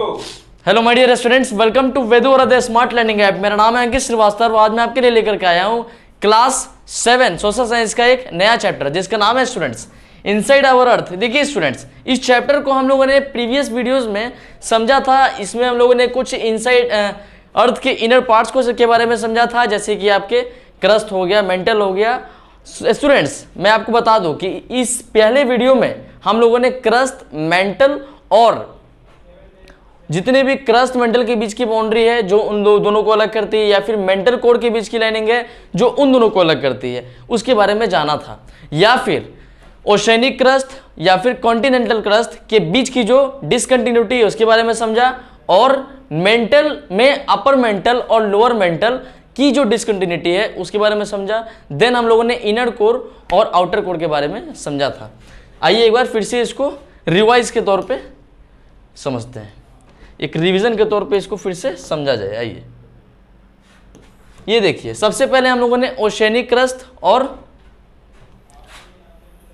Hello my dear students, welcome to वेदू और other smart learning app. मेरा नाम है अंकित श्रीवास्तव। आज मैं आपके लिए लेकर के आया हूँ क्लास 7 सोशल साइंस का एक नया चैप्टर जिसका नाम है स्टूडेंट्स इनसाइड आवर अर्थ। देखिए स्टूडेंट्स, इस चैप्टर को हम लोगों ने प्रीवियस वीडियोस में समझा था। इसमें हम लोगों ने कुछ इनसाइड अर्थ के इनर पार्ट्स को के बारे में समझा था, जैसे कि आपके क्रस्ट हो गया, मेंटल हो गया। स्टूडेंट्स, मैं आपको बता दूं कि इस पहले वीडियो में हम लोगों ने क्रस्ट, मेंटल और जितने भी क्रस्ट मेंटल के बीच की बाउंड्री है जो उन दोनों को अलग करती है, या फिर मेंटल कोर के बीच की लाइनिंग है जो उन दोनों को अलग करती है, उसके बारे में जाना था। या फिर ओशेनिक क्रस्ट या फिर कॉन्टिनेंटल क्रस्ट के बीच की जो डिसकंटिन्यूटी है उसके बारे में समझा, और मेंटल में अपर मेंटल और लोअर मेंटल की जो डिसकंटिन्यूटी है उसके बारे में समझा। देन हम लोगों ने इनर कोर और आउटर कोर के बारे में समझा था। आइए एक बार फिर से इसको रिवाइज के तौर पे समझते हैं, एक रिवीजन के तौर पे इसको फिर से समझा जाए। आइए ये देखिए, सबसे पहले हम लोगों ने ओशेनिक क्रस्ट और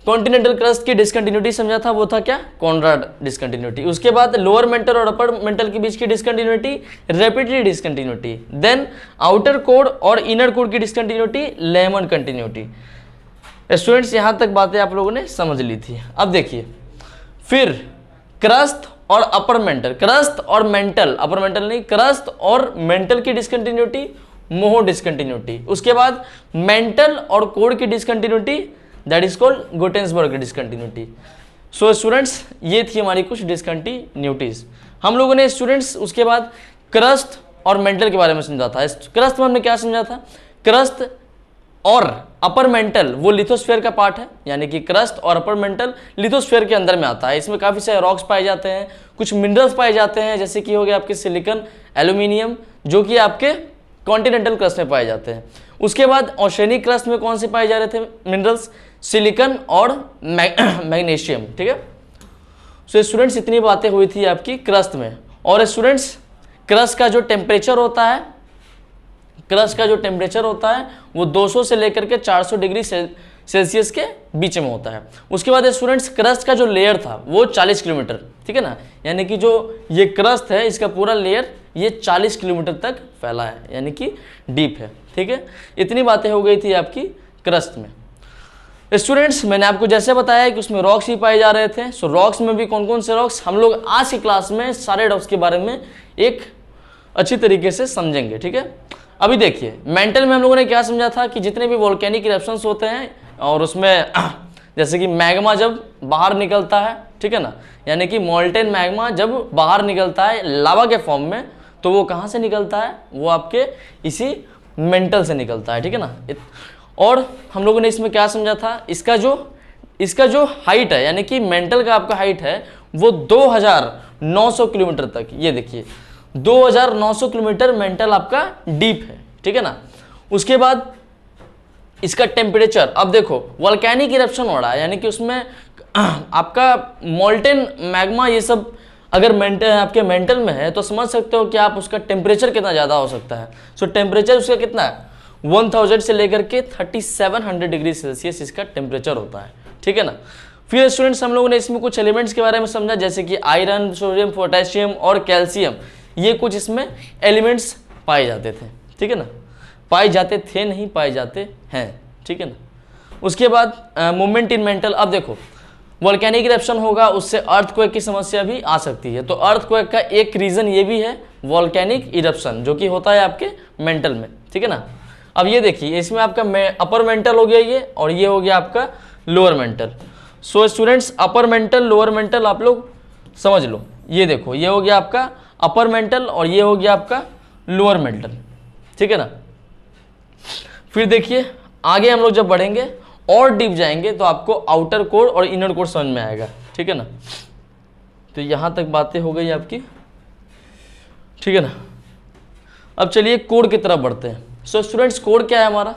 कॉन्टिनेंटल क्रस्ट की डिसकंटिन्यूटी समझा था, वो था क्या? Conrad discontinuity. उसके बाद लोअर मेंटल और अपर मेंटल के बीच की discontinuity Repetti discontinuity. Then outer core और इनर कोर की डिसकंटिन्यूटी लेमन कंटिन्यूटी। स्टूडेंट्स, यहां तक बातें आप लोगों ने समझ ली थी। अब देखिए, फिर क्रस्ट और अपर मेंटल, क्रस्ट और मेंटल, अपर मेंटल नहीं, क्रस्ट और मेंटल की डिसकंटिन्यूटी मोहो डिसकंटिन्यूटी। उसके बाद मेंटल और कोर की discontinuity, that is called Gutenberg discontinuity. So students, ये थी हमारी कुछ डिसकंटिन्यूटीज। हम लोगों ने स्टूडेंट्स उसके बाद क्रस्ट और मेंटल के बारे में समझा था। क्रस्ट में हमने क्या समझा था? क्रस्ट और अपर मेंटल वो लिथोस्फीयर का पार्ट है, यानी कि क्रस्ट और अपर मेंटल लिथोस्फीयर के अंदर में आता है। इसमें काफ़ी सारे रॉक्स पाए जाते हैं, कुछ मिनरल्स पाए जाते हैं, जैसे कि हो गया आपके सिलिकॉन, एल्यूमिनियम, जो कि आपके कॉन्टिनेंटल क्रस्ट में पाए जाते हैं। उसके बाद ओशेनिक क्रस्ट में कौन से पाए जा रहे थे मिनरल्स? सिलिकॉन और मैग्नीशियम। ठीक है, सो स्टूडेंट्स, इतनी बातें हुई थी आपकी क्रस्ट में। और स्टूडेंट्स, क्रस्ट का जो टेम्परेचर होता है, क्रस्ट का जो टेम्परेचर होता है वो 200 से लेकर के 400 डिग्री सेल्सियस के बीच में होता है। उसके बाद स्टूडेंट्स, क्रस्ट का जो लेयर था वो 40 किलोमीटर, ठीक है ना, यानी कि जो ये क्रस्ट है इसका पूरा लेयर ये 40 किलोमीटर तक फैला है, यानी कि डीप है। ठीक है, इतनी बातें हो गई थी आपकी क्रस्ट में। स्टूडेंट्स, मैंने आपको जैसे बताया कि उसमें रॉक्स ही पाए जा रहे थे। सो रॉक्स में भी कौन कौन से रॉक्स, हम लोग आज की क्लास में सारे रॉक्स के बारे में एक अच्छी तरीके से समझेंगे। ठीक है, अभी देखिए, मेंटल में हम लोगों ने क्या समझा था कि जितने भी वोल्केनिक इरप्शंस होते हैं और उसमें जैसे कि मैग्मा जब बाहर निकलता है, ठीक है ना, यानी कि मोल्टेन मैग्मा जब बाहर निकलता है लावा के फॉर्म में, तो वो कहाँ से निकलता है? वो आपके इसी मेंटल से निकलता है। ठीक है ना। और हम लोगों ने इसमें क्या समझा था? इसका जो हाइट है, यानी कि मेंटल का आपका हाइट है वो 2900 किलोमीटर तक, ये देखिए 2900 किलोमीटर मेंटल आपका डीप है। ठीक है ना। उसके बाद इसका टेम्परेचर, अब देखो वोल्केनिक इरप्शन हो रहा है, यानी कि उसमें आपका मोल्टेन मैग्मा ये सब अगर आपके मेंटल में है तो समझ सकते हो कि आप उसका टेम्परेचर कितना ज़्यादा हो सकता है। सो टेम्परेचर उसका कितना है? 1000 से लेकर के 3700 डिग्री सेल्सियस इसका टेम्परेचर होता है। ठीक है ना। फिर स्टूडेंट्स, हम लोगों ने इसमें कुछ एलिमेंट्स के बारे में समझा, जैसे कि आयरन, सोडियम, पोटेशियम और कैल्शियम, ये कुछ इसमें एलिमेंट्स पाए जाते थे। ठीक है ना, पाए जाते थे नहीं, पाए जाते हैं। ठीक है ना। उसके बाद मूवमेंट इन मेंटल, अब देखो वोल्केनिक इरप्शन होगा, उससे अर्थक्वेक की समस्या भी आ सकती है। तो अर्थक्वेक का एक रीज़न ये भी है वोल्केनिक इरप्शन, जो कि होता है आपके मेंटल में। ठीक है ना। अब ये देखिए, इसमें आपका अपर मेंटल हो गया ये, और ये हो गया आपका lower mental. So students, upper mantle, lower mental आप लोग समझ लो। ये देखो, ये हो गया आपका अपर मेंटल और ये हो गया आपका लोअर मेंटल। ठीक है ना। फिर देखिए, आगे हम लोग जब बढ़ेंगे और डीप जाएंगे तो आपको आउटर कोर और इनर कोर समझ में आएगा। ठीक है ना। तो यहां तक बातें हो गई आपकी। ठीक है ना। अब चलिए कोर की तरफ बढ़ते हैं। सो स्टूडेंट्स, कोर क्या है हमारा?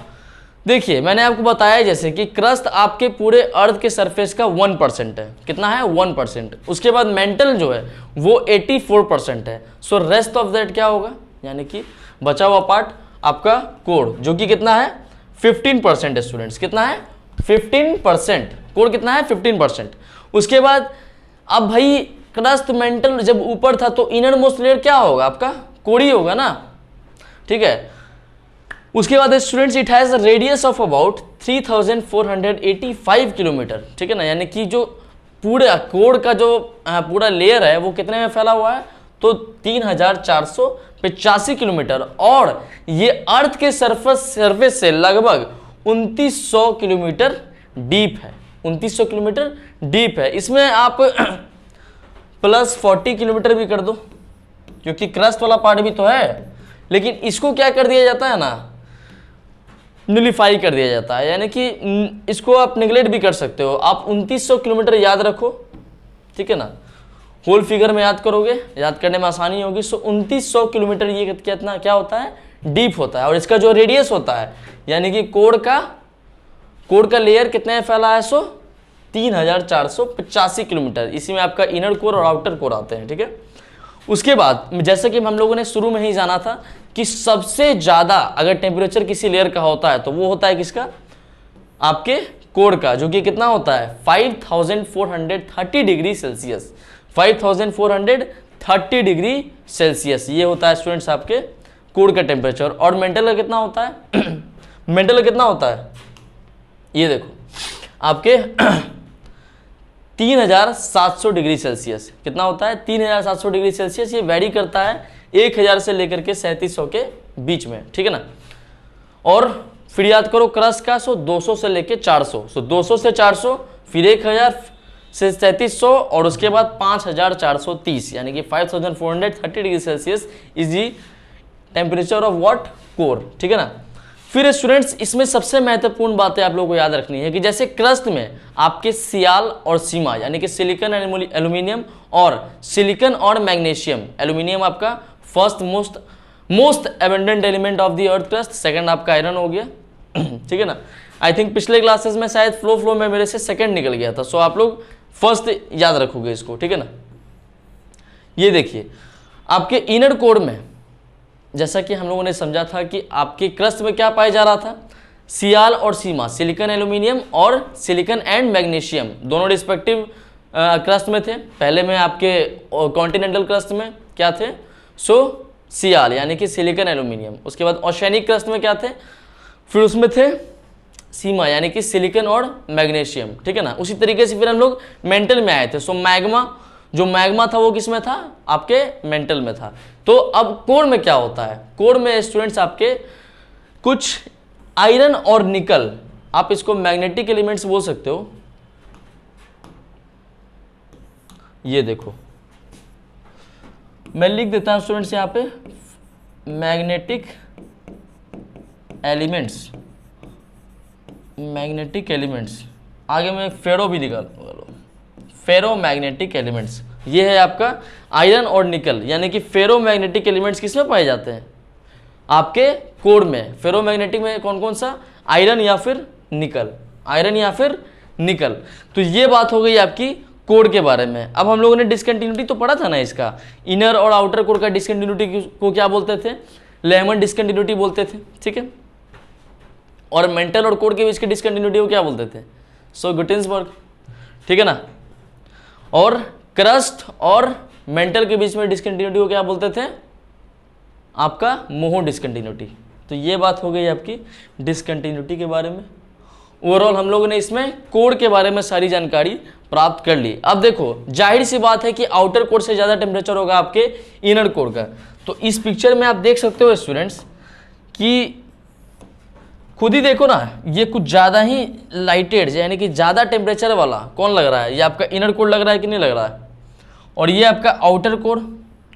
देखिए, मैंने आपको बताया जैसे कि क्रस्ट आपके पूरे अर्थ के सरफेस का 1% है। कितना है? 1%। उसके बाद मेंटल जो है वो 84% है। सो रेस्ट ऑफ दैट क्या होगा? यानी कि बचा हुआ पार्ट आपका कोर, जो कि कितना है? 15% है। स्टूडेंट्स, कितना है? 15%। कोर कितना है? 15%। उसके बाद अब भाई क्रस्ट मेंटल जब ऊपर था तो इनर मोस्ट लेयर क्या होगा आपका, कोर ही होगा ना, ठीक है। उसके बाद students it has radius of about 3485 kilometre, ठीक है ना, यानी कि जो पूरे कोर का जो पूरा लेयर है वो कितने में फैला हुआ है, तो 3485 किलोमीटर, और ये अर्थ के सरफेस से लगभग 2900 किलोमीटर डीप है, 2900 किलोमीटर डीप है। इसमें आप प्लस 40 किलोमीटर भी कर दो क्योंकि क्रस्ट वाला पार्ट भी तो है, लेकिन इसको क्या कर दिया जाता है ना, नुलिफाई कर दिया जाता है, यानी कि इसको आप नेगलेक्ट भी कर सकते हो। आप 2900 किलोमीटर याद रखो, ठीक है ना, होल फिगर में याद करोगे, याद करने में आसानी होगी। सो 2900 किलोमीटर ये कितना क्या होता है, डीप होता है, और इसका जो रेडियस होता है यानी कि कोर का लेयर कितने में फैला है, सो 3485 किलोमीटर। इसी में आपका इनर कोर और आउटर कोर आते हैं, ठीक है। उसके बाद जैसे कि हम लोगों ने शुरू में ही जाना था कि सबसे ज़्यादा अगर टेम्परेचर किसी लेयर का होता है तो वो होता है किसका, आपके कोर का, जो कि कितना होता है 5430 डिग्री सेल्सियस, 5430 डिग्री सेल्सियस ये होता है स्टूडेंट्स आपके कोर का टेम्परेचर। और मेंटल का कितना होता है मेंटल का कितना होता है, ये देखो आपके 3700 डिग्री सेल्सियस, कितना होता है 3700 डिग्री सेल्सियस। ये वैरी करता है 1000 से लेकर के 3700 के बीच में, ठीक है ना। और फिर याद करो क्रस्ट का, सो 200 से लेकर 400, सो 200 से 400, फिर 1000 से 3700, और उसके बाद 5430, यानी कि 5430 degree Celsius is the temperature of what, core, ठीक है ना। फिर स्टूडेंट्स इसमें सबसे महत्वपूर्ण बातें आप लोगों को याद रखनी है कि जैसे क्रस्ट में आपके सियाल और सीमा, यानी कि सिलिकॉन एल्यूमिनियम और सिलिकॉन और मैग्नीशियम, एल्यूमिनियम आपका first most abundant element of the earth crust, second आपका आयरन हो गया, ठीक है ना। आई थिंक पिछले क्लासेस में शायद फ्लो में मेरे से सेकंड निकल गया था, सो आप लोग फर्स्ट याद रखोगे इसको, ठीक है ना। ये देखिए आपके इनर कोर में जैसा कि हम लोगों ने समझा था कि आपके क्रस्ट में क्या पाया जा रहा था, सियाल और सीमा, सिलिकॉन एल्यूमिनियम और सिलिकॉन एंड मैग्नीशियम दोनों रिस्पेक्टिव क्रस्ट में थे। पहले में आपके कॉन्टिनेंटल क्रस्ट में क्या थे, सो सियाल यानी कि सिलिकॉन एल्यूमिनियम। उसके बाद ओशेनिक क्रस्ट में क्या थे, फिर उसमें थे सीमा यानी कि सिलिकॉन और मैग्नीशियम, ठीक है ना। उसी तरीके से फिर हम लोग मेंटल में आए थे, सो मैग्मा, जो मैग्मा था वो किस में था, आपके मेंटल में था। तो अब कोर में क्या होता है, कोर में स्टूडेंट्स आपके कुछ आयरन और निकल, आप इसको मैग्नेटिक एलिमेंट्स बोल सकते हो। ये देखो मैं लिख देता हूं स्टूडेंट्स यहाँ पे मैग्नेटिक एलिमेंट्स, मैग्नेटिक एलिमेंट्स, आगे में फेरो भी निकाल, फेरो मैग्नेटिक एलिमेंट्स। ये है आपका आयरन और निकल, यानी कि फेरो मैग्नेटिक एलिमेंट्स किसमें पाए जाते हैं, आपके कोर में। फेरो मैग्नेटिक में कौन कौन सा, आयरन या फिर निकल, आयरन या फिर निकल। तो ये बात हो गई आपकी कोर के बारे में। अब हम लोगों ने डिसकंटिन्यूटी तो पढ़ा था ना, इसका इनर और आउटर कोर का डिसकंटिन्यूटी को क्या बोलते थे, लेमन डिसकंटिन्यूटी बोलते थे, ठीक है। और मेंटल और कोर के बीच की डिसकंटिन्यूटी को क्या बोलते थे, सो गुटेन्सबर्ग, ठीक है ना। और क्रस्ट और मेंटल के बीच में डिसकंटिन्यूटी को क्या बोलते थे, आपका मोहो डिसकंटिन्यूटी। तो ये बात हो गई आपकी डिसकंटिन्यूटी के बारे में। ओवरऑल हम लोगों ने इसमें कोर के बारे में सारी जानकारी प्राप्त कर ली। अब देखो जाहिर सी बात है कि आउटर कोर से ज़्यादा टेम्परेचर होगा आपके इनर कोर का। तो इस पिक्चर में आप देख सकते हो स्टूडेंट्स कि खुद ही देखो ना, ये कुछ ज़्यादा ही लाइटेड यानी कि ज़्यादा टेम्परेचर वाला कौन लग रहा है, ये आपका इनर कोर लग रहा है कि नहीं लग रहा है, और ये आपका आउटर कोर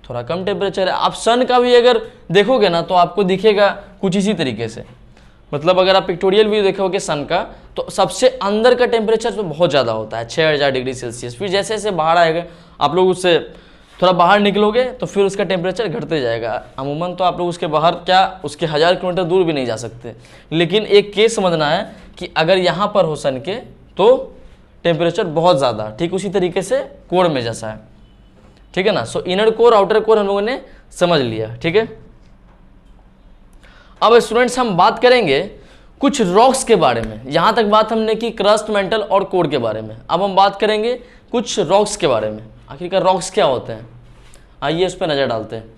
थोड़ा कम टेम्परेचर है। आप सन का भी अगर देखोगे ना तो आपको दिखेगा कुछ इसी तरीके से, मतलब अगर आप पिक्टोरियल व्यू देखोगे सन का तो सबसे अंदर का टेम्परेचर तो बहुत ज़्यादा होता है 6000 डिग्री सेल्सियस। फिर जैसे जैसे बाहर आएगा आप लोग उससे थोड़ा बाहर निकलोगे तो फिर उसका टेम्परेचर घटते जाएगा। अमूमन तो आप लोग उसके बाहर क्या उसके 1000 किलोमीटर दूर भी नहीं जा सकते, लेकिन एक केस समझना है कि अगर यहाँ पर हो सन के तो टेम्परेचर बहुत ज़्यादा, ठीक उसी तरीके से कोर में जैसा है, ठीक है ना। सो इनर कोर आउटर कोर हम लोगों ने समझ लिया, ठीक है। अब स्टूडेंट्स हम बात करेंगे कुछ रॉक्स के बारे में। यहाँ तक बात हमने की क्रस्ट, मेंटल और कोर के बारे में। अब हम बात करेंगे कुछ रॉक्स के बारे में। आखिरकार रॉक्स क्या होते हैं, आइए उस पर नज़र डालते हैं।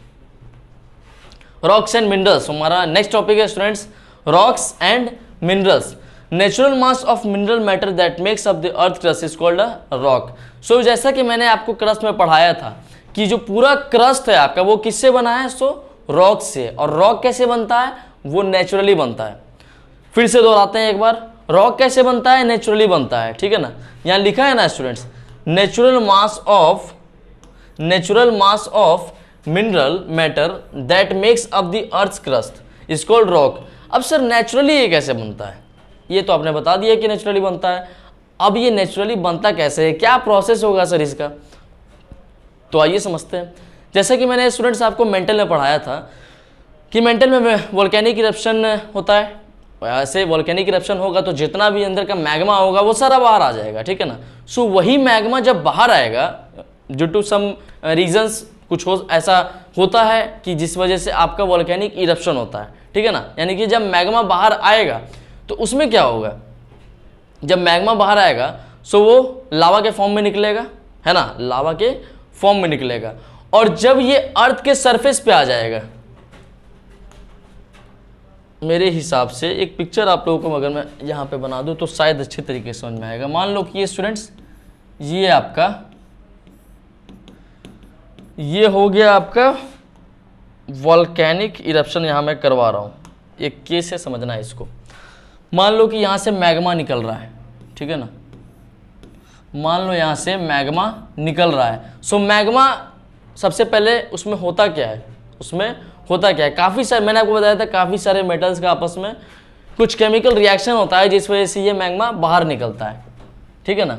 रॉक्स एंड मिनरल्स हमारा नेक्स्ट टॉपिक है students, rocks and minerals. Natural mass of mineral matter that makes up the earth crust is called a rock. So जैसा कि मैंने आपको क्रस्ट में पढ़ाया था कि जो पूरा क्रस्ट है आपका वो किससे बना है, सो रॉक से। और रॉक कैसे बनता है, वो नेचुरली बनता है। फिर से दोहराते हैं एक बार, रॉक कैसे बनता है, नेचुरली बनता है, ठीक है ना। यहाँ लिखा है ना students, natural mass of mineral matter that makes up the earth crust is called rock. अब सर नेचुरली ये कैसे बनता है, ये तो आपने बता दिया कि नेचुरली बनता है। अब ये नेचुरली बनता कैसे है, क्या प्रोसेस होगा सर इसका, तो आइए समझते हैं। जैसा कि मैंने स्टूडेंट्स आपको मेंटल में पढ़ाया था कि मेंटल में वोल्केनिक इरप्शन होता है। ऐसे वोल्केनिक इरप्शन होगा तो जितना भी अंदर का मैग्मा होगा वो सारा बाहर आ जाएगा, ठीक है ना। सो वही मैग्मा जब बाहर आएगा, ड्यू टू सम रीजंस, कुछ हो ऐसा होता है कि जिस वजह से आपका वोल्केनिक इरप्शन होता है, ठीक है ना। यानी कि जब मैग्मा बाहर आएगा तो उसमें क्या होगा, जब मैग्मा बाहर आएगा सो वो लावा के फॉर्म में निकलेगा, है ना, लावा के फॉर्म में निकलेगा। और जब ये अर्थ के सरफेस पे आ जाएगा, मेरे हिसाब से एक पिक्चर आप लोगों को अगर मैं यहाँ पे बना दूँ तो शायद अच्छे तरीके से समझ में आएगा। मान लो कि ये स्टूडेंट्स, ये आपका, ये हो गया आपका वोल्केनिक इरप्शन, यहाँ मैं करवा रहा हूँ, एक केस है, समझना है इसको। मान लो कि यहाँ से मैग्मा निकल रहा है, ठीक है ना, मान लो यहाँ से मैग्मा निकल रहा है। सो मैग्मा सबसे पहले उसमें होता क्या है, उसमें होता क्या है, काफ़ी सारे, मैंने आपको बताया था काफ़ी सारे मेटल्स का आपस में कुछ केमिकल रिएक्शन होता है जिस वजह से ये मैग्मा बाहर निकलता है, ठीक है ना,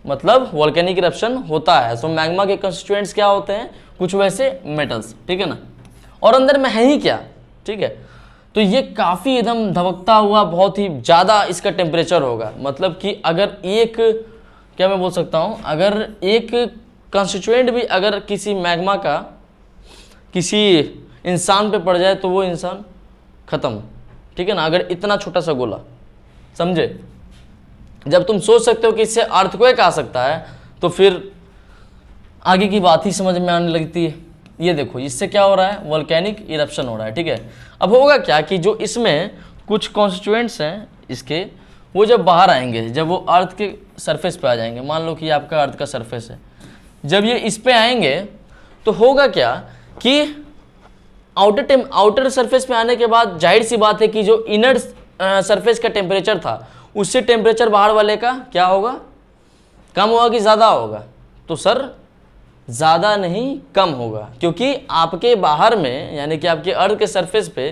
मतलब वोल्केनिक इरप्शन होता है। सो मैग्मा के कंस्टिट्यूएंट्स क्या होते हैं, कुछ वैसे मेटल्स, ठीक है ना। और अंदर में है ही क्या, ठीक है, तो ये काफ़ी एकदम धबकता हुआ, बहुत ही ज़्यादा इसका टेम्परेचर होगा। मतलब कि अगर एक, क्या मैं बोल सकता हूँ, अगर एक कंस्टिट्यूएंट भी अगर किसी मैग्मा का किसी इंसान पे पड़ जाए तो वो इंसान ख़त्म, ठीक है ना। अगर इतना छोटा सा गोला, समझे, जब तुम सोच सकते हो कि इससे अर्थक्वेक आ सकता है तो फिर आगे की बात ही समझ में आने लगती है। ये देखो इससे क्या हो रहा है, वोल्केनिक इरप्शन हो रहा है, ठीक है। अब होगा क्या कि जो इसमें कुछ कॉन्स्टिट्यूएंट्स हैं इसके, वो जब बाहर आएंगे, जब वो अर्थ के सरफेस पे आ जाएंगे, मान लो कि आपका अर्थ का सरफेस है, जब ये इस पे आएंगे तो होगा क्या कि आउटर सरफेस पे आने के बाद जाहिर सी बात है कि जो इनर सरफेस का टेम्परेचर था उससे टेम्परेचर बाहर वाले का क्या होगा, कम होगा कि ज़्यादा होगा, तो सर ज़्यादा नहीं कम होगा, क्योंकि आपके बाहर में यानी कि आपके अर्थ के सरफेस पे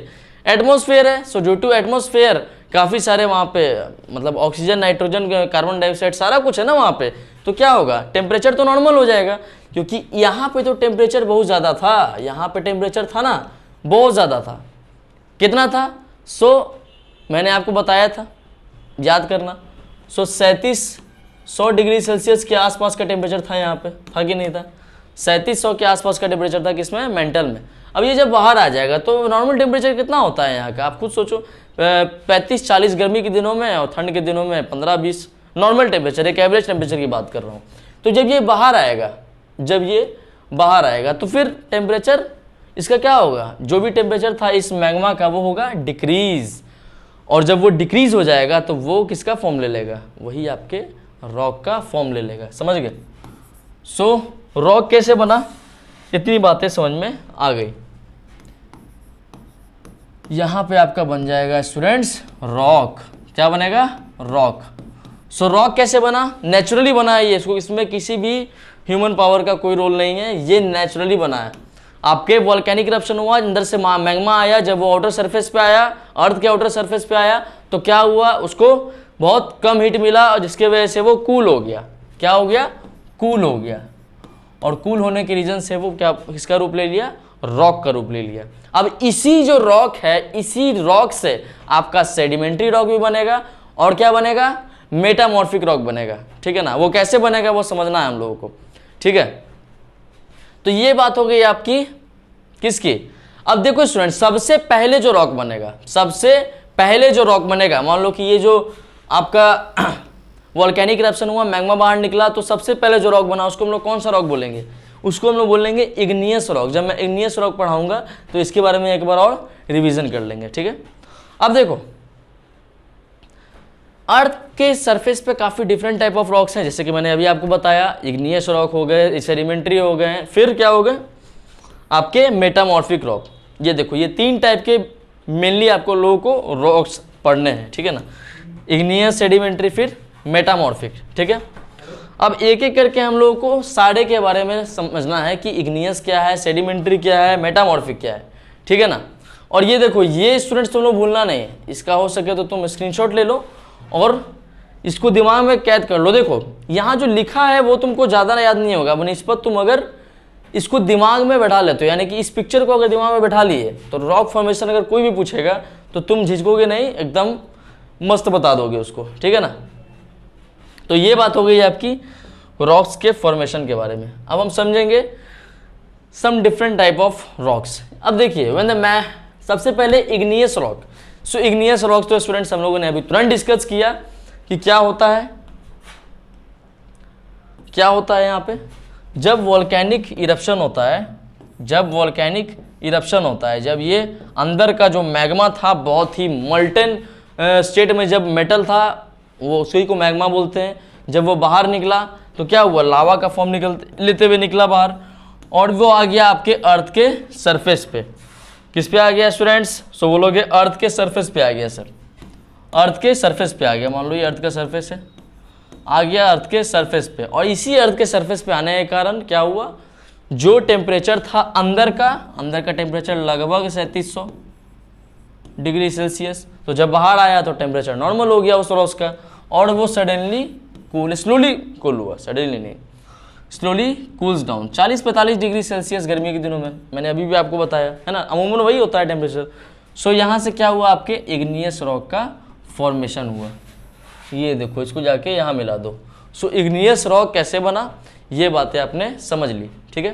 एटमॉस्फेयर है। सो ड्यू टू एटमॉस्फेयर काफ़ी सारे वहाँ पे मतलब ऑक्सीजन, नाइट्रोजन, कार्बन डाइऑक्साइड सारा कुछ है ना वहाँ पे, तो क्या होगा, टेम्परेचर तो नॉर्मल हो जाएगा। क्योंकि यहाँ पे तो टेम्परेचर बहुत ज़्यादा था, यहाँ पे टेम्परेचर था ना बहुत ज़्यादा था, कितना था, सो मैंने आपको बताया था, याद करना, सो 3700 डिग्री सेल्सियस के आसपास का टेम्परेचर था यहाँ पे, था कि नहीं था, 3700 के आसपास का टेम्परेचर था किसमें, मेंटल में। अब ये जब बाहर आ जाएगा तो नॉर्मल टेम्परेचर कितना होता है यहाँ का, आप खुद सोचो, 35-40 गर्मी के दिनों में और ठंड के दिनों में 15-20 नॉर्मल टेम्परेचर, एक एवरेज टेम्परेचर की बात कर रहा हूँ। तो जब ये बाहर आएगा, जब ये बाहर आएगा तो फिर टेम्परेचर इसका क्या होगा, जो भी टेम्परेचर था इस मैग्मा का वो होगा डिक्रीज, और जब वो डिक्रीज हो जाएगा तो वो किसका फॉर्म ले लेगा, वही आपके रॉक का फॉर्म ले लेगा, समझ गए। सो रॉक कैसे बना, इतनी बातें समझ में आ गई। यहाँ पे आपका बन जाएगा स्टूडेंट्स रॉक, क्या बनेगा, रॉक। सो रॉक कैसे बना, नेचुरली बना है ये, इसको, इसमें किसी भी ह्यूमन पावर का कोई रोल नहीं है, ये नेचुरली बना है। आपके वोल्केनिक इरप्शन हुआ, अंदर से मैग्मा आया, जब वो आउटर सरफेस पे आया, अर्थ के आउटर सरफेस पे आया तो क्या हुआ, उसको बहुत कम हीट मिला और जिसके वजह से वो कूल हो गया, क्या हो गया, कूल हो गया, और कूल होने के रीजन से वो क्या, किसका रूप ले लिया, रॉक का रूप ले लिया। अब इसी जो रॉक है, इसी रॉक से आपका सेडिमेंट्री रॉक भी बनेगा और क्या बनेगा, मेटामॉर्फिक रॉक बनेगा, ठीक है ना। वो कैसे बनेगा वो समझना है हम लोगों को, ठीक है। तो ये बात हो गई आपकी किसकी। अब देखो स्टूडेंट, सबसे पहले जो रॉक बनेगा, सबसे पहले जो रॉक बनेगा, मान लो कि ये जो आपका वॉल्केनिक इरप्शन हुआ, मैग्मा बाहर निकला, तो सबसे पहले जो रॉक बना उसको हम लोग कौन सा रॉक बोलेंगे? उसको हम लोग बोलेंगे इग्नियस रॉक। जब मैं इग्नियस रॉक पढ़ाऊंगा तो इसके बारे में एक बार और रिवीजन कर लेंगे, ठीक है। अब देखो, अर्थ के सरफेस पे काफ़ी डिफरेंट टाइप ऑफ रॉक्स हैं, जैसे कि मैंने अभी आपको बताया, इग्नियस रॉक हो गए, सेडिमेंट्री हो गए, फिर क्या हो गए आपके मेटामॉर्फिक रॉक। ये देखो, ये 3 टाइप के मेनली आपको लोगों को रॉक्स पढ़ने हैं, ठीक है ना, इग्नियस, सेडिमेंट्री, फिर मेटामॉर्फिक, ठीक है। अब एक एक करके हम लोगों को सारे के बारे में समझना है कि इग्नियस क्या है, सेडिमेंट्री क्या है, मेटामॉर्फिक क्या है, ठीक है ना। और ये देखो, ये स्टूडेंट्स तुम लोग भूलना नहीं है, इसका हो सके तो तुम स्क्रीनशॉट ले लो और इसको दिमाग में कैद कर लो। देखो यहाँ जो लिखा है वो तुमको ज़्यादा याद नहीं होगा बनिस्बत तुम अगर इसको दिमाग में बैठा लेते हो, यानी कि इस पिक्चर को अगर दिमाग में बैठा लिए तो रॉक फॉर्मेशन अगर कोई भी पूछेगा तो तुम झिझकोगे नहीं, एकदम मस्त बता दोगे उसको, ठीक है ना। तो ये बात हो गई आपकी रॉक्स के फॉर्मेशन के बारे में। अब हम समझेंगे some different type of rocks. अब देखिए, व्हेन द मैं सबसे पहले igneous rock. So igneous rocks तो स्टूडेंट्स हम लोगों ने अभी तुरंत डिस्कस किया कि क्या होता है, क्या होता है यहाँ पे। जब वॉल्केनिक इरप्शन होता है, जब वॉल्केनिक इरप्शन होता है, जब ये अंदर का जो मैग्मा था बहुत ही मॉल्टेन स्टेट में जब मेटल था, वो उसी को मैग्मा बोलते हैं, जब वो बाहर निकला तो क्या हुआ, लावा का फॉर्म लेते हुए निकला बाहर और वो आ गया आपके अर्थ के सरफेस पे। किस पे आ गया स्टूडेंट्स? सो बोलोगे अर्थ के सरफेस पे आ गया सर, अर्थ के सरफेस पे आ गया। मान लो ये अर्थ का सरफेस है, आ गया अर्थ के सरफेस पे, और इसी अर्थ के सरफेस पे आने के कारण क्या हुआ, जो टेम्परेचर था अंदर का टेम्परेचर लगभग 3700 डिग्री सेल्सियस, तो जब बाहर आया तो टेम्परेचर नॉर्मल हो गया उस रॉक्स का, और वो सडनली कूल, स्लोली कूल हुआ, सडनली नहीं, slowly cools down 40-45 degree Celsius गर्मी के दिनों में, मैंने अभी भी आपको बताया है ना, अमूमन वही होता है टेम्परेचर। सो यहाँ से क्या हुआ, आपके इग्नियस रॉक का फॉर्मेशन हुआ। ये देखो, इसको जाके यहाँ मिला दो। सो इग्नियस रॉक कैसे बना, ये बातें आपने समझ ली, ठीक है,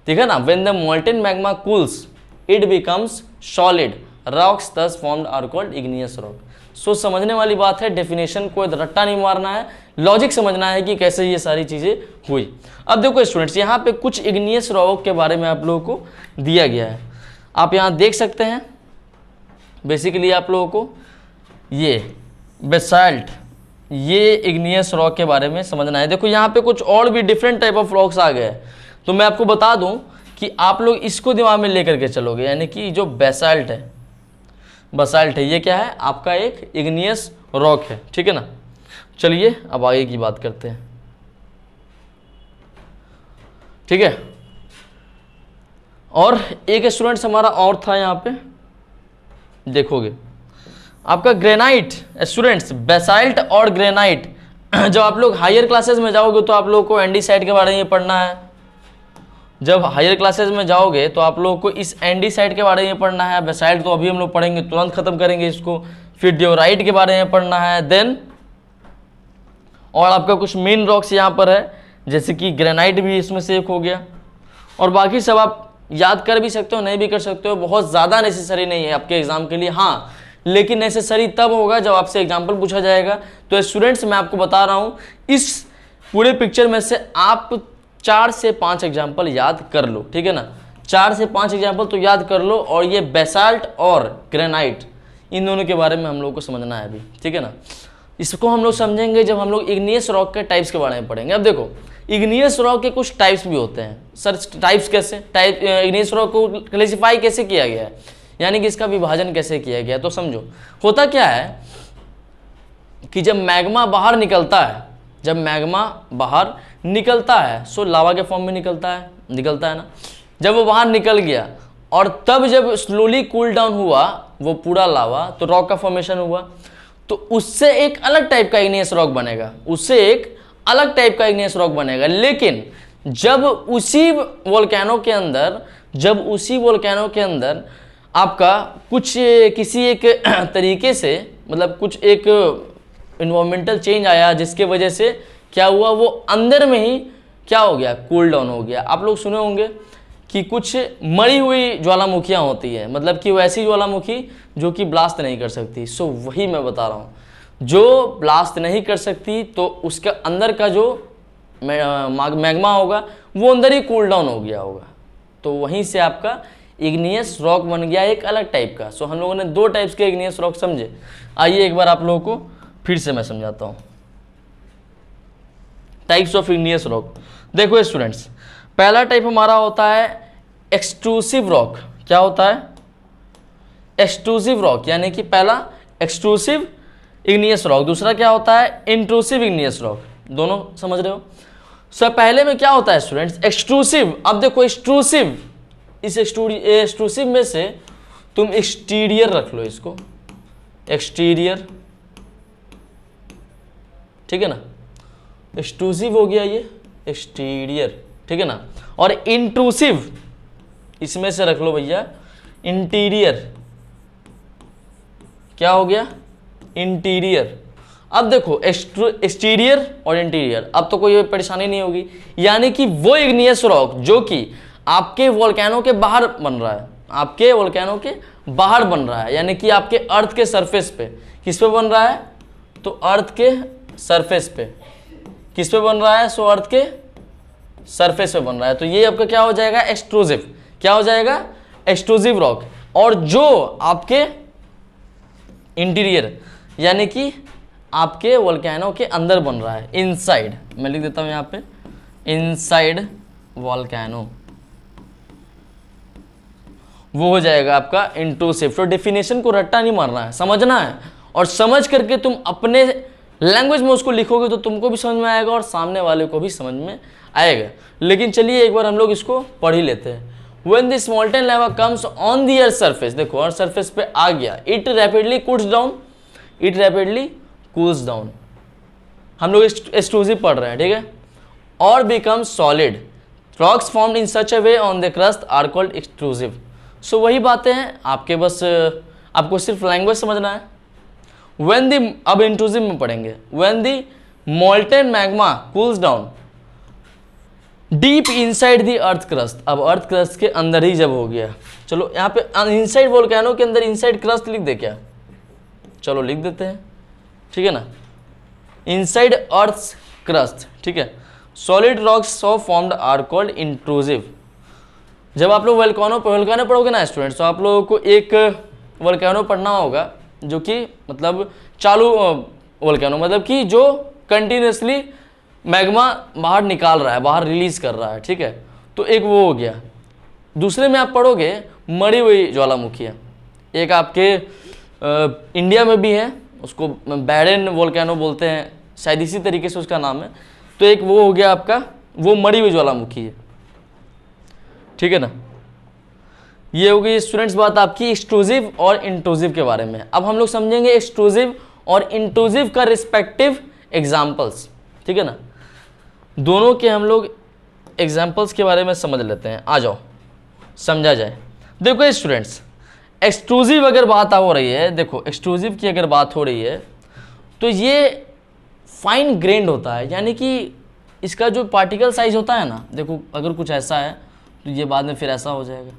ठीक है ना। When the molten magma cools it becomes solid, rocks thus formed are called igneous rock। सो समझने वाली बात है, डेफिनेशन को रट्टा नहीं मारना है, लॉजिक समझना है कि कैसे ये सारी चीज़ें हुई। अब देखो स्टूडेंट्स, यहाँ पे कुछ इग्नियस रॉक के बारे में आप लोगों को दिया गया है, आप यहाँ देख सकते हैं। बेसिकली आप लोगों को ये बेसाल्ट, ये इग्नियस रॉक के बारे में समझना है। देखो यहाँ पे कुछ और भी डिफरेंट टाइप ऑफ रॉक्स आ गए हैं, तो मैं आपको बता दूं कि आप लोग इसको दिमाग में लेकर के चलोगे, यानी कि जो बेसाल्ट है, बसाल्ट है, ये क्या है, आपका एक इग्नियस रॉक है, ठीक है ना। चलिए अब आगे की बात करते हैं, ठीक है। और एक स्टूडेंट्स हमारा और था यहाँ पे, देखोगे आपका ग्रेनाइट। स्टूडेंट्स बेसाल्ट और ग्रेनाइट, जब आप लोग हायर क्लासेस में जाओगे तो आप लोग को एंडीसाइट के बारे में पढ़ना है। जब हायर क्लासेस में जाओगे तो आप लोगों को इस एंडीसाइट के बारे में पढ़ना है। बेसाल्ट तो अभी हम लोग पढ़ेंगे, तुरंत खत्म करेंगे इसको। फिर डियोराइट के बारे में पढ़ना है, देन और आपका कुछ मेन रॉक्स यहाँ पर है, जैसे कि ग्रेनाइट भी इसमें से एक हो गया, और बाकी सब आप याद कर भी सकते हो, नहीं भी कर सकते हो, बहुत ज़्यादा नेसेसरी नहीं है आपके एग्जाम के लिए। हाँ, लेकिन नेसेसरी तब होगा जब आपसे एग्जाम्पल पूछा जाएगा। तो स्टूडेंट्स मैं आपको बता रहा हूँ, इस पूरे पिक्चर में से आप 4 से 5 एग्जाम्पल याद कर लो, ठीक है ना, 4 से 5 एग्जाम्पल तो याद कर लो। और ये बेसाल्ट और ग्रेनाइट, इन दोनों के बारे में हम लोग को समझना है अभी, ठीक है ना। इसको हम लोग समझेंगे जब हम लोग इग्नियस रॉक के टाइप्स के बारे में पढ़ेंगे। अब देखो, इग्नियस रॉक के कुछ टाइप्स भी होते हैं सर। टाइप्स कैसे, टाइप इग्नियस रॉक को क्लासिफाई कैसे किया गया है, यानी कि इसका विभाजन कैसे किया गया है, तो समझो होता क्या है कि जब मैग्मा बाहर निकलता है, जब मैग्मा बाहर निकलता है, सो लावा के फॉर्म में निकलता है ना। जब वो बाहर निकल गया और तब जब स्लोली कूल डाउन हुआ वो पूरा लावा, तो रॉक का फॉर्मेशन हुआ, तो उससे एक अलग टाइप का इग्नियस रॉक बनेगा, उससे एक अलग टाइप का इग्नियस रॉक बनेगा। लेकिन जब उसी वोल्केनो के अंदर आपका कुछ किसी एक तरीके से, मतलब कुछ एक इन्वायरमेंटल चेंज आया, जिसके वजह से क्या हुआ, वो अंदर में ही क्या हो गया, कूल डाउन हो गया। आप लोग सुने होंगे कि कुछ मरी हुई ज्वालामुखियाँ होती है, मतलब कि वो ऐसी ज्वालामुखी जो कि ब्लास्ट नहीं कर सकती। सो वही मैं बता रहा हूँ, जो ब्लास्ट नहीं कर सकती तो उसके अंदर का जो मैग्मा होगा वो अंदर ही कूल डाउन हो गया होगा, तो वहीं से आपका इग्नियस रॉक बन गया एक अलग टाइप का। सो हम लोगों ने दो टाइप्स के इग्नियस रॉक समझे। आइए एक बार आप लोगों को फिर से मैं समझाता हूँ टाइप्स ऑफ इग्नियस रॉक। देखो स्टूडेंट्स, पहला टाइप हमारा होता है एक्सट्रूसिव रॉक। क्या होता है? एक्सट्रूसिव रॉक, यानी कि पहला एक्सट्रूसिव इग्नियस रॉक, दूसरा क्या होता है? Intrusive igneous rock. दोनों समझ रहे हो? सो पहले में क्या होता है स्टूडेंट्स? एक्सट्रूसिव। अब देखो एक्सट्रूसिव, इस एक्सट्रूसिव में से तुम एक्सटीरियर रख लो इसको, एक्सटीरियर, ठीक है ना, एक्सट्रूसिव हो गया ये एक्सटीरियर, ठीक है ना। और इंट्रूसिव इसमें से रख लो भैया इंटीरियर। क्या हो गया? इंटीरियर। अब देखो एक्सटीरियर और इंटीरियर, अब तो कोई परेशानी नहीं होगी, यानी कि वो इग्नियस रॉक जो कि आपके वोल्केनो के बाहर बन रहा है, आपके वोल्केनो के बाहर बन रहा है, यानी कि आपके अर्थ के सरफेस पे। किस पे बन रहा है? तो अर्थ के सरफेस पे। किस पे बन रहा है? सो अर्थ के सरफेस पे बन रहा है, तो ये आपका क्या हो जाएगा? एक्सट्रूसिव। क्या हो जाएगा? Extrusive rock. और जो आपके इंटीरियर, यानी कि आपके वोल्केनो के अंदर बन रहा है, इनसाइड, मैं लिख देता हूं यहां पे इनसाइड वोल्केनो, वो हो जाएगा आपका इंट्रूसिव। तो डेफिनेशन को रट्टा नहीं मारना है, समझना है, और समझ करके तुम अपने लैंग्वेज में उसको लिखोगे तो तुमको भी समझ में आएगा और सामने वाले को भी समझ में आएगा। लेकिन चलिए एक बार हम लोग इसको पढ़ ही लेते हैं। When this molten lava comes on the earth surface, देखो अर्थ सरफेस पे आ गया, it rapidly cools down, it rapidly cools down, हम लोग एक्सट्रूसिव पढ़ रहे हैं, ठीक है, और becomes solid, rocks formed in such a way on the crust are called extrusive। सो वही बातें हैं, आपके बस आपको सिर्फ लैंग्वेज समझना है। When the, अब इंट्रूसिव में पढ़ेंगे, when the molten magma cools down deep inside the earth crust, अब अर्थ क्रस्ट के अंदर ही जब हो गया, चलो यहाँ पे इनसाइड वोल्केनो के अंदर इनसाइड क्रस्ट लिख दे क्या? चलो लिख देते हैं, ठीक है ना, इनसाइड अर्थ क्रस्ट, ठीक है। Solid rocks so formed are called intrusive. जब आप लोग वोल्केनो पढ़ोगे ना स्टूडेंट्स, तो आप लोगों को एक वोल्केनो पढ़ना होगा जो कि मतलब चालू वोल्केनो, मतलब कि जो कंटिन्यूसली मैग्मा बाहर निकाल रहा है, बाहर रिलीज कर रहा है, ठीक है, तो एक वो हो गया। दूसरे में आप पढ़ोगे मरी हुई ज्वालामुखी है, एक आपके इंडिया में भी है, उसको बैरन वोल्केनो बोलते हैं, शायद इसी तरीके से उसका नाम है। तो एक वो हो गया आपका, वो मरी हुई ज्वालामुखी है, ठीक है ना। ये हो गई स्टूडेंट्स बात आपकी एक्सट्रूसिव और इंट्रूसिव के बारे में। अब हम लोग समझेंगे एक्सट्रूसिव और इंट्रूसिव का रिस्पेक्टिव एग्जाम्पल्स, ठीक है ना। दोनों के हम लोग एग्जाम्पल्स के बारे में समझ लेते हैं, आ जाओ समझा जाए। देखो स्टूडेंट्स, एक्सट्रूसिव अगर बात हो रही है, देखो एक्सट्रूसिव की अगर बात हो रही है तो ये फाइन ग्रेन्ड होता है, यानी कि इसका जो पार्टिकल साइज होता है ना, देखो अगर कुछ ऐसा है तो ये बाद में फिर ऐसा हो जाएगा,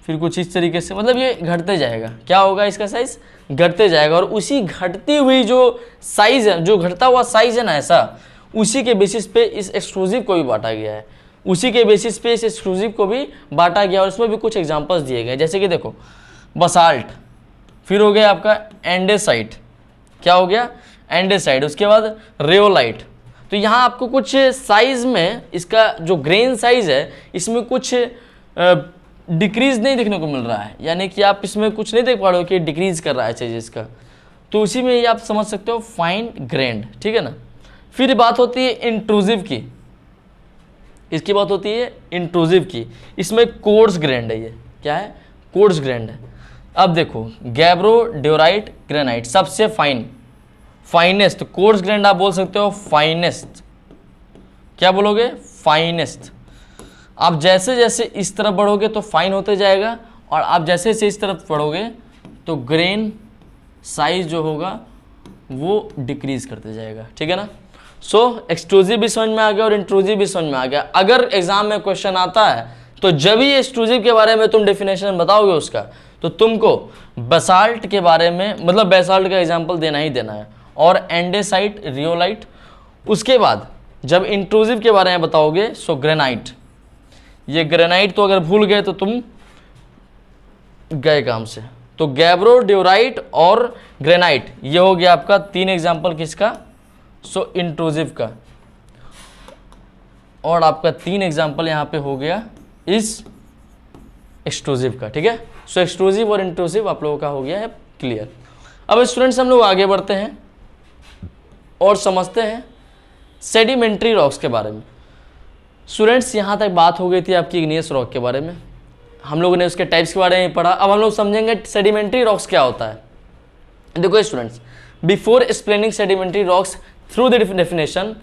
फिर कुछ इस तरीके से, मतलब ये घटते जाएगा। क्या होगा? इसका साइज घटते जाएगा, और उसी घटती हुई जो साइज है, जो घटता हुआ साइज है ना ऐसा, उसी के बेसिस पे इस एक्सक्लूसिव को भी बांटा गया है, उसी के बेसिस पे इस एक्सक्लूसिव को भी बांटा गया। और इसमें भी कुछ एग्जांपल्स दिए गए, जैसे कि देखो बसाल्ट, फिर हो गया आपका एंडेसाइट, क्या हो गया? एंडेसाइट, उसके बाद रेओलाइट। तो यहाँ आपको कुछ साइज में इसका जो ग्रेन साइज है इसमें कुछ डिक्रीज नहीं देखने को मिल रहा है, यानी कि आप इसमें कुछ नहीं देख पा रहे हो कि डिक्रीज कर रहा है साइज इसका, तो उसी में ये आप समझ सकते हो फाइन ग्रेन्ड, ठीक है ना। फिर बात होती है इंट्रूसिव की, इसकी बात होती है इंट्रूसिव की, इसमें कोर्स ग्रेन्ड है, ये क्या है? कोर्स ग्रेन्ड है। अब देखो गैब्रो ड्योराइट ग्रेनाइट, सबसे फाइनेस्ट कोर्स ग्रेन्ड आप बोल सकते हो फाइनेस्ट, क्या बोलोगे? फाइनेस्ट। आप जैसे जैसे इस तरफ बढ़ोगे तो फाइन होते जाएगा, और आप जैसे जैसे इस तरफ बढ़ोगे तो ग्रेन साइज जो होगा वो डिक्रीज करते जाएगा, ठीक है ना। सो एक्सट्रूसिव भी समझ में आ गया और इंट्रूसिव भी समझ में आ गया। अगर एग्जाम में क्वेश्चन आता है तो जब ही एक्सट्रूसिव के बारे में तुम डेफिनेशन बताओगे उसका, तो तुमको बेसाल्ट के बारे में, मतलब बेसाल्ट का एग्जाम्पल देना ही देना है, और एंडेसाइट, रियोलाइट। उसके बाद जब इंट्रूसिव के बारे में बताओगे सो ग्रेनाइट। ये ग्रेनाइट तो अगर भूल गए तो तुम गए काम से। तो गैब्रो, ड्यूराइट और ग्रेनाइट, ये हो गया आपका 3 एग्जाम्पल किसका, सो इंट्रूसिव का। और आपका 3 एग्जाम्पल यहाँ पे हो गया इस एक्सट्रूसिव का। ठीक है, सो एक्सट्रूसिव और इंट्रूसिव आप लोगों का हो गया है क्लियर। अब स्टूडेंट्स हम लोग आगे बढ़ते हैं और समझते हैं सेडिमेंट्री रॉक्स के बारे में। स्टूडेंट्स यहाँ तक बात हो गई थी आपकी इग्नियस रॉक के बारे में, हम लोगों ने उसके टाइप्स के बारे में पढ़ा। अब हम लोग समझेंगे सेडिमेंट्री रॉक्स क्या होता है। देखो students, before explaining sedimentary rocks through the definition,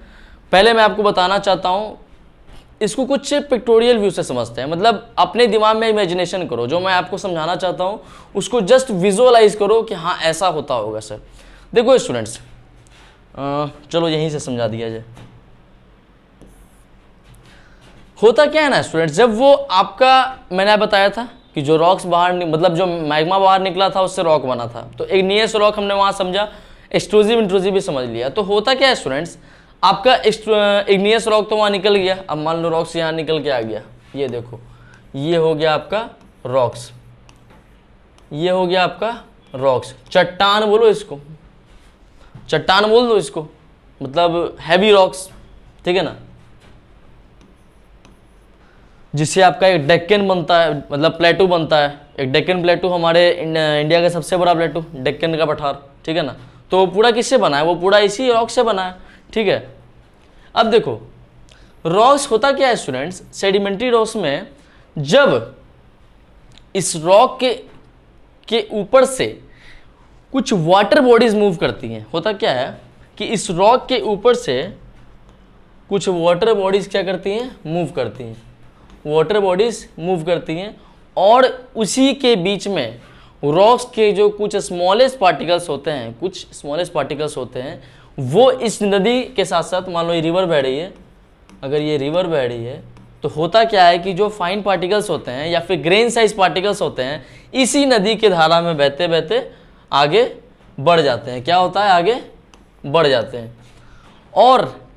पहले मैं आपको बताना चाहता हूँ इसको कुछ पिक्टोरियल व्यू से समझते हैं। मतलब अपने दिमाग में इमेजिनेशन करो, जो मैं आपको समझाना चाहता हूँ उसको जस्ट विजुअलाइज करो कि हाँ ऐसा होता होगा सर। देखो स्टूडेंट्स, चलो यहीं से समझा दिया जाए। होता क्या है ना स्टूडेंट्स, जब वो आपका, मैंने बताया था कि जो रॉक्स बाहर मतलब जो मैग्मा बाहर निकला था उससे रॉक बना था, तो इग्नियस रॉक हमने वहाँ समझा, एक्सट्रूसिव इंट्रूसिव भी समझ लिया। तो होता क्या है स्टूडेंट्स, आपका इग्नियस रॉक तो वहाँ निकल गया। अब मान लो रॉक्स यहाँ निकल के आ गया, ये देखो ये हो गया आपका रॉक्स, ये हो गया आपका रॉक्स। चट्टान बोलो इसको, चट्टान बोल दो इसको, मतलब हैवी रॉक्स, ठीक है ना। जिससे आपका एक डेक्कन बनता है, मतलब प्लेटू बनता है, एक डेक्कन प्लेटू, हमारे इंडिया का सबसे बड़ा प्लेटू डेक्कन का पठार, ठीक है ना। तो पूरा किससे बना है, वो पूरा इसी रॉक से बना है, ठीक है। अब देखो रॉक्स होता क्या है स्टूडेंट्स, सेडिमेंट्री रॉक्स में जब इस रॉक के ऊपर से कुछ वाटर बॉडीज मूव करती हैं, होता क्या है कि इस रॉक के ऊपर से कुछ वाटर बॉडीज क्या करती हैं, मूव करती हैं, वाटर बॉडीज मूव करती हैं। और उसी के बीच में रॉक्स के जो कुछ स्मॉलेस्ट पार्टिकल्स होते हैं, कुछ स्मॉलेस्ट पार्टिकल्स होते हैं, वो इस नदी के साथ साथ, मान लो ये रिवर बह रही है, अगर ये रिवर बह रही है तो होता क्या है कि जो फाइन पार्टिकल्स होते हैं या फिर ग्रेन साइज पार्टिकल्स होते हैं, इसी नदी के धारा में बहते बहते आगे बढ़ जाते हैं। क्या होता है, आगे बढ़ जाते हैं। और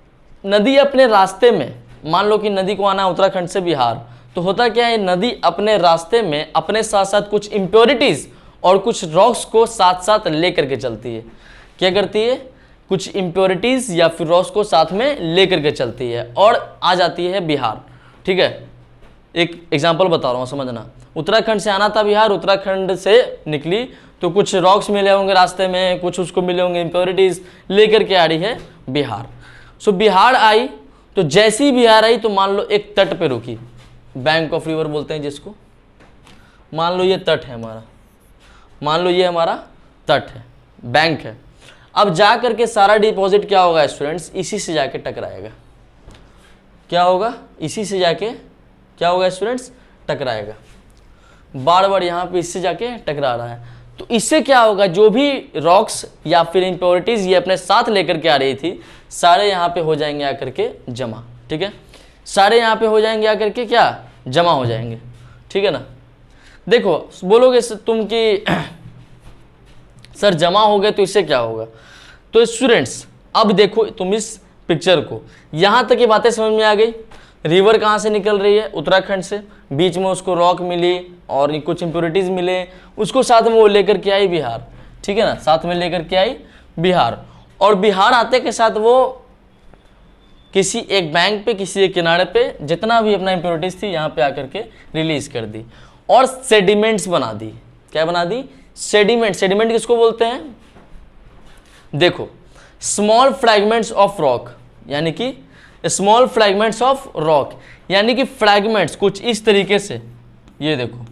नदी अपने रास्ते में, मान लो कि नदी को आना है उत्तराखंड से बिहार, तो होता क्या है, नदी अपने रास्ते में अपने साथ साथ कुछ इम्प्योरिटीज़ और कुछ रॉक्स को साथ साथ ले करके चलती है। क्या करती है, कुछ इम्प्योरिटीज़ या फिर रॉक्स को साथ में ले करके चलती है और आ जाती है बिहार, ठीक है। एक एग्जांपल बता रहा हूँ समझना, उत्तराखंड से आना था बिहार, उत्तराखंड से निकली तो कुछ रॉक्स मिले होंगे रास्ते में, कुछ उसको मिले होंगे इम्प्योरिटीज़, ले करके आ रही है बिहार। सो बिहार आई, तो जैसी ही बिहार आई तो मान लो एक तट पे रुकी, बैंक ऑफ रिवर बोलते हैं जिसको। मान लो ये तट है हमारा, मान लो ये हमारा तट है, बैंक है। अब जा करके सारा डिपॉजिट क्या होगा स्टूडेंट्स, इसी से जाके टकराएगा। क्या होगा, इसी से जाके क्या होगा स्टूडेंट्स, टकराएगा। बार बार यहाँ पे इससे जाके टकरा रहा है, तो इससे क्या होगा, जो भी रॉक्स या फिर इम्प्योरिटीज़ ये अपने साथ लेकर के आ रही थी, सारे यहाँ पे हो जाएंगे आकर के जमा, ठीक है। सारे यहाँ पे हो जाएंगे आकर के क्या, जमा हो जाएंगे, ठीक है ना। देखो बोलोगे तुम कि सर जमा हो गए तो इससे क्या होगा, तो स्टूडेंट्स अब देखो तुम इस पिक्चर को, यहाँ तक ये बातें समझ में आ गई। रिवर कहाँ से निकल रही है, उत्तराखंड से, बीच में उसको रॉक मिली और कुछ इम्प्योरिटीज़ मिले, उसको साथ में वो लेकर के आई बिहार, ठीक है ना, साथ में लेकर के आई बिहार। और बिहार आते के साथ वो किसी एक बैंक पे, किसी एक किनारे पे जितना भी अपना इम्प्योरिटीज़ थी यहाँ पे आकर के रिलीज कर दी और सेडिमेंट्स बना दी। क्या बना दी, सेडिमेंट। सेडिमेंट किसको बोलते हैं, देखो स्मॉल फ्रैगमेंट्स ऑफ रॉक, यानी कि स्मॉल फ्रैगमेंट्स ऑफ रॉक, यानी कि फ्रैगमेंट्स कुछ इस तरीके से, ये देखो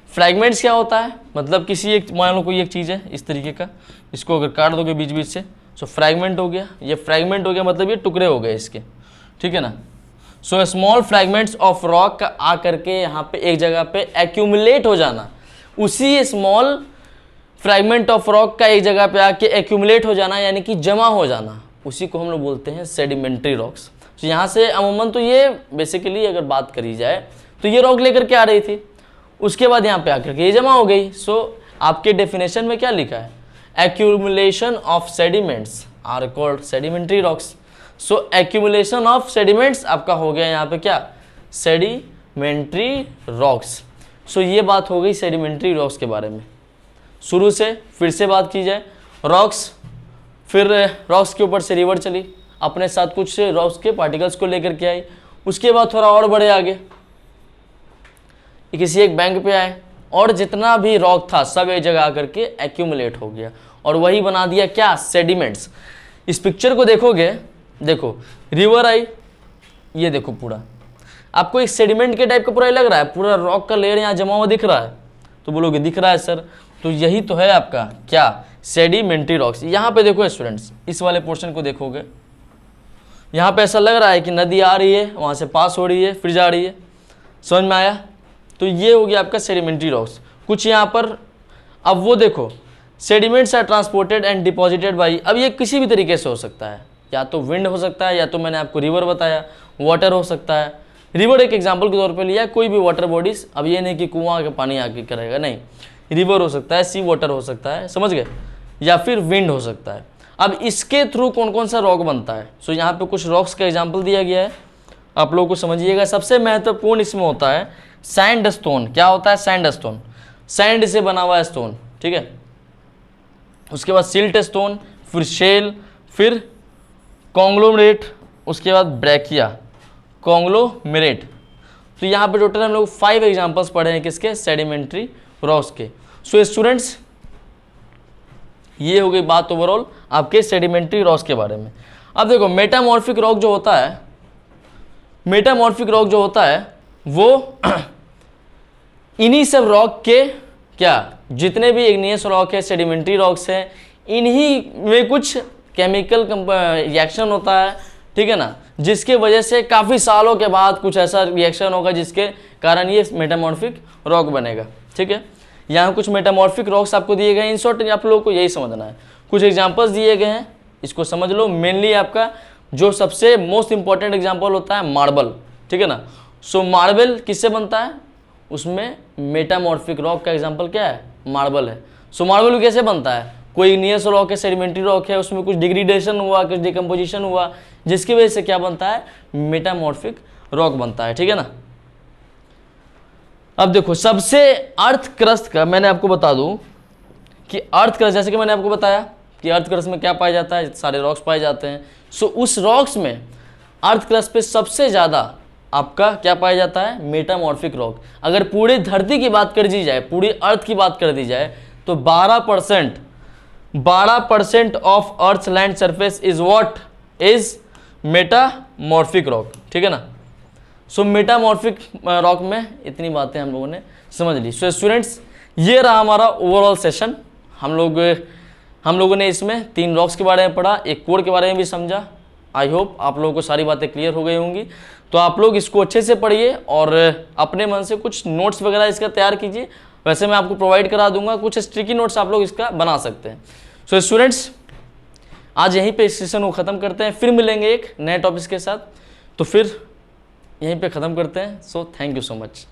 फ्रैगमेंट्स क्या होता है, मतलब किसी एक, मान लो कोई एक चीज़ है इस तरीके का, इसको अगर काट दोगे बीच बीच से सो फ्रैगमेंट हो गया। ये फ्रैगमेंट हो गया मतलब ये टुकड़े हो गए इसके, ठीक है ना। So small fragments of rock का आ करके यहाँ पे एक जगह पे एक्यूमुलेट हो जाना, उसी स्मॉल फ्रैगमेंट ऑफ रॉक का एक जगह पे आके एक्यूमुलेट हो जाना, यानी कि जमा हो जाना, उसी को हम लोग बोलते हैं सेडिमेंट्री रॉक्स। तो यहाँ से अमूमन तो ये बेसिकली अगर बात करी जाए तो ये रॉक लेकर के आ रही थी, उसके बाद यहाँ पे आकर के ये जमा हो गई। सो आपके डेफिनेशन में क्या लिखा है, accumulation of sediments are called sedimentary rocks. So accumulation of sediments आपका हो गया यहाँ पे क्या, sedimentary rocks. So ये बात हो गई sedimentary rocks के बारे में. शुरू से फिर से बात की जाए, rocks, फिर rocks के ऊपर से रिवर चली, अपने साथ कुछ rocks के पार्टिकल्स को लेकर के आई. उसके बाद थोड़ा और बढ़े आगे, किसी एक बैंक पे आए और जितना भी रॉक था सब एक जगह आकर के एक्यूमुलेट हो गया और वही बना दिया क्या, सेडिमेंट्स. इस पिक्चर को देखोगे, देखो रिवर आई, ये देखो पूरा आपको एक सेडिमेंट के टाइप का पूरा लग रहा है, पूरा रॉक का लेयर यहाँ जमा हुआ दिख रहा है, तो बोलोगे दिख रहा है सर, तो यही तो है आपका क्या, सेडिमेंट्री रॉक्स. यहाँ पे देखो स्टूडेंट्स, इस वाले पोर्शन को देखोगे, यहाँ पे ऐसा लग रहा है कि नदी आ रही है, वहाँ से पास हो रही है, फिर जा रही है, समझ में आया. तो ये हो गया आपका सेडिमेंट्री रॉक्स. कुछ यहाँ पर, अब वो देखो, sediments are transported and deposited by, अब ये किसी भी तरीके से हो सकता है, या तो विंड हो सकता है, या तो मैंने आपको रिवर बताया, वाटर हो सकता है. रिवर एक एग्जांपल के तौर पे लिया, कोई भी वाटर बॉडीज, अब ये नहीं कि कुआं का पानी आके करेगा, नहीं, रिवर हो सकता है, सी वाटर हो सकता है, समझ गए, या फिर विंड हो सकता है. अब इसके थ्रू कौन कौन सा रॉक बनता है, सो यहाँ पे कुछ रॉक्स का एग्जाम्पल दिया गया है, आप लोगों को समझिएगा. सबसे महत्वपूर्ण इसमें होता है सैंडस्टोन. क्या होता है, सैंडस्टोन, सैंड से बना हुआ स्टोन, ठीक है. उसके बाद सिल्ट स्टोन, फिर शेल, फिर कॉन्ग्लोमरेट, उसके बाद ब्रैकिया, कॉन्ग्लोमेरेट. तो यहाँ पे टोटल हम लोग 5 एग्जांपल्स पढ़े हैं किसके, सेडिमेंट्री रॉक्स के. सो स्टूडेंट्स, ये हो गई बात ओवरऑल आपके सेडिमेंट्री रॉक्स के बारे में. अब देखो मेटामॉर्फिक रॉक जो होता है, मेटामॉर्फिक रॉक जो होता है वो इन्हीं सब रॉक के क्या, जितने भी इग्नियस रॉक है, सेडिमेंट्री रॉक्स हैं, इन्हीं में कुछ केमिकल रिएक्शन होता है, ठीक है ना, जिसके वजह से काफ़ी सालों के बाद कुछ ऐसा रिएक्शन होगा जिसके कारण ये मेटामॉर्फिक रॉक बनेगा, ठीक है. यहाँ कुछ मेटामॉर्फिक रॉक्स आपको दिए गए हैं, इन शॉर्ट आप लोगों को यही समझना है. कुछ एग्जांपल्स दिए गए हैं, इसको समझ लो. मेनली आपका जो सबसे मोस्ट इंपॉर्टेंट एग्जांपल होता है मार्बल, ठीक है ना. सो मार्बल किससे बनता है, उसमें मेटामॉर्फिक रॉक का एग्जांपल क्या है, मार्बल है. सो मार्बल कैसे बनता है, कोई इग्नियस रॉक है, सेडिमेंट्री रॉक है, उसमें कुछ डिग्रेडेशन हुआ, कुछ डिकम्पोजिशन हुआ, जिसकी वजह से क्या बनता है, मेटामॉर्फिक रॉक बनता है, ठीक है ना. अब देखो सबसे अर्थ क्रस्ट का मैंने आपको बता दूं कि अर्थ क्रस्ट, जैसे कि मैंने आपको बताया कि अर्थ क्रस्ट में क्या पाया जाता है, सारे रॉक्स पाए जाते हैं. सो उस रॉक्स में अर्थ क्रस्ट पे सबसे ज़्यादा आपका क्या पाया जाता है, मेटामॉर्फिक रॉक. अगर पूरी धरती की बात कर दी जाए, पूरी अर्थ की बात कर दी जाए, तो 12% of earth land surface is what, is metamorphic rock, ठीक है ना. सो मेटामॉर्फिक रॉक में इतनी बातें हम लोगों ने समझ ली. सो स्टूडेंट्स, ये रहा हमारा ओवरऑल सेशन. हम लोगों ने इसमें 3 रॉक्स के बारे में पढ़ा, एक कोर के बारे में भी समझा. आई होप आप लोगों को सारी बातें क्लियर हो गई होंगी. तो आप लोग इसको अच्छे से पढ़िए और अपने मन से कुछ नोट्स वगैरह इसका तैयार कीजिए. वैसे मैं आपको प्रोवाइड करा दूंगा, कुछ स्ट्रिकी नोट्स आप लोग इसका बना सकते हैं. सो स्टूडेंट्स, आज यहीं पे इस सेशन को ख़त्म करते हैं, फिर मिलेंगे एक नए टॉपिक के साथ. तो फिर यहीं पे ख़त्म करते हैं. So thank you so much.